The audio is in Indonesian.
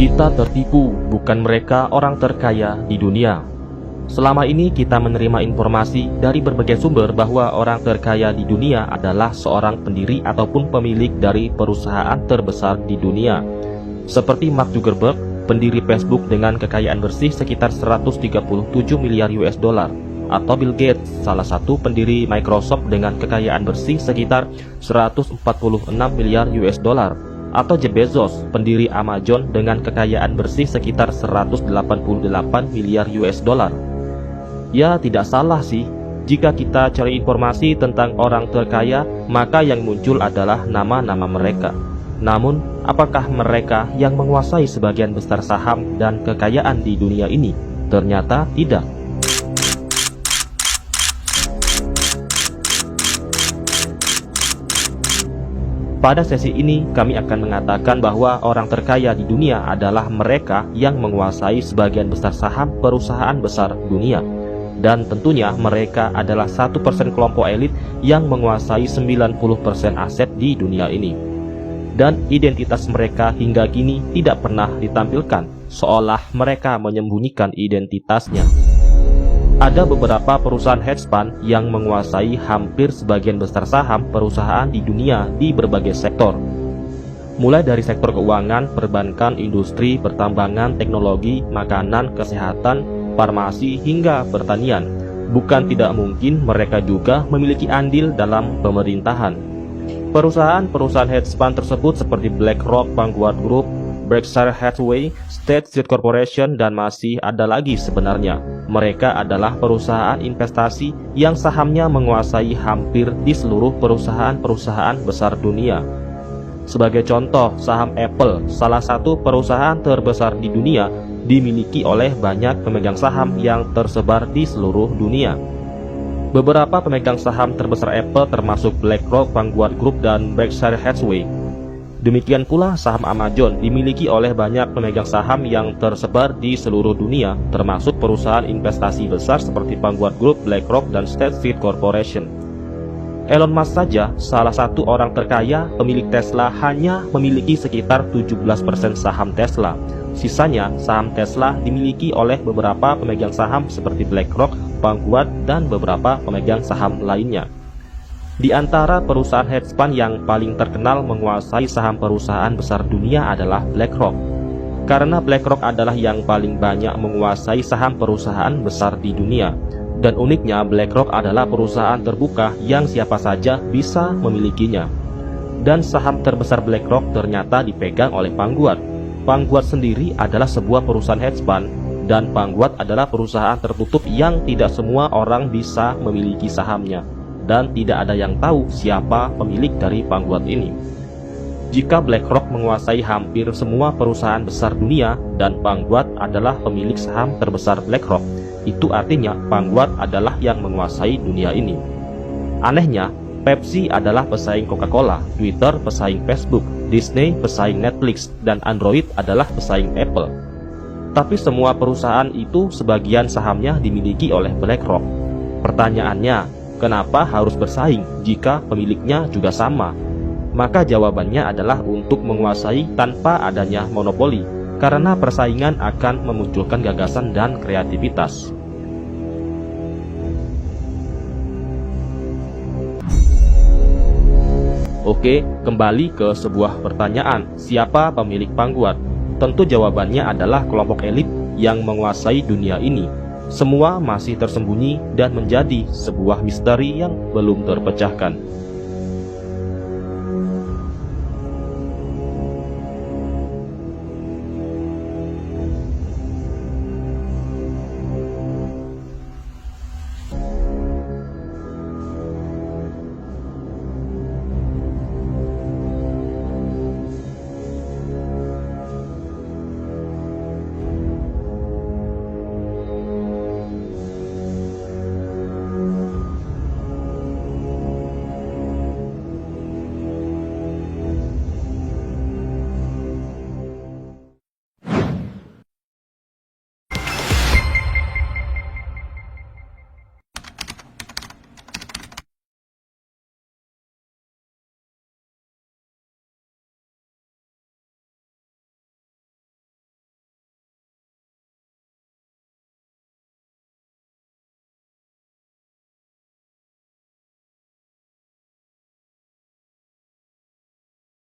Kita tertipu, bukan mereka orang terkaya di dunia. Selama ini kita menerima informasi dari berbagai sumber bahwa orang terkaya di dunia adalah seorang pendiri ataupun pemilik dari perusahaan terbesar di dunia. Seperti Mark Zuckerberg, pendiri Facebook dengan kekayaan bersih sekitar 137 miliar US dollar, atau Bill Gates, salah satu pendiri Microsoft dengan kekayaan bersih sekitar 146 miliar US dollar, atau Jeff Bezos, pendiri Amazon dengan kekayaan bersih sekitar 188 miliar US dollar. Ya, tidak salah sih. Jika kita cari informasi tentang orang terkaya, maka yang muncul adalah nama-nama mereka. Namun, apakah mereka yang menguasai sebagian besar saham dan kekayaan di dunia ini? Ternyata tidak. Pada sesi ini, kami akan mengatakan bahwa orang terkaya di dunia adalah mereka yang menguasai sebagian besar saham perusahaan besar dunia. Dan tentunya mereka adalah 1% kelompok elit yang menguasai 90% aset di dunia ini. Dan identitas mereka hingga kini tidak pernah ditampilkan, seolah mereka menyembunyikan identitasnya. Ada beberapa perusahaan hedge fund yang menguasai hampir sebagian besar saham perusahaan di dunia di berbagai sektor. Mulai dari sektor keuangan, perbankan, industri, pertambangan, teknologi, makanan, kesehatan, farmasi, hingga pertanian. Bukan tidak mungkin mereka juga memiliki andil dalam pemerintahan. Perusahaan-perusahaan hedge fund tersebut seperti BlackRock, Vanguard Group, Berkshire Hathaway, State Street Corporation, dan masih ada lagi sebenarnya. Mereka adalah perusahaan investasi yang sahamnya menguasai hampir di seluruh perusahaan-perusahaan besar dunia. Sebagai contoh, saham Apple, salah satu perusahaan terbesar di dunia, dimiliki oleh banyak pemegang saham yang tersebar di seluruh dunia. Beberapa pemegang saham terbesar Apple termasuk BlackRock, Vanguard Group, dan Berkshire Hathaway. Demikian pula saham Amazon dimiliki oleh banyak pemegang saham yang tersebar di seluruh dunia, termasuk perusahaan investasi besar seperti Vanguard Group, BlackRock, dan State Street Corporation. Elon Musk saja, salah satu orang terkaya pemilik Tesla, hanya memiliki sekitar 17% saham Tesla. Sisanya, saham Tesla dimiliki oleh beberapa pemegang saham seperti BlackRock, Vanguard, dan beberapa pemegang saham lainnya. Di antara perusahaan hedge fund yang paling terkenal menguasai saham perusahaan besar dunia adalah BlackRock. Karena BlackRock adalah yang paling banyak menguasai saham perusahaan besar di dunia. Dan uniknya, BlackRock adalah perusahaan terbuka yang siapa saja bisa memilikinya. Dan saham terbesar BlackRock ternyata dipegang oleh Vanguard. Vanguard sendiri adalah sebuah perusahaan hedge fund, dan Vanguard adalah perusahaan tertutup yang tidak semua orang bisa memiliki sahamnya, dan tidak ada yang tahu siapa pemilik dari Vanguard ini. Jika BlackRock menguasai hampir semua perusahaan besar dunia dan Vanguard adalah pemilik saham terbesar BlackRock, itu artinya Vanguard adalah yang menguasai dunia ini. Anehnya, Pepsi adalah pesaing Coca-Cola, Twitter pesaing Facebook, Disney pesaing Netflix, dan Android adalah pesaing Apple. Tapi semua perusahaan itu sebagian sahamnya dimiliki oleh BlackRock. Pertanyaannya, kenapa harus bersaing jika pemiliknya juga sama? Maka jawabannya adalah untuk menguasai tanpa adanya monopoli, karena persaingan akan memunculkan gagasan dan kreativitas. Oke, kembali ke sebuah pertanyaan, siapa pemilik Vanguard? Tentu jawabannya adalah kelompok elit yang menguasai dunia ini. Semua masih tersembunyi dan menjadi sebuah misteri yang belum terpecahkan.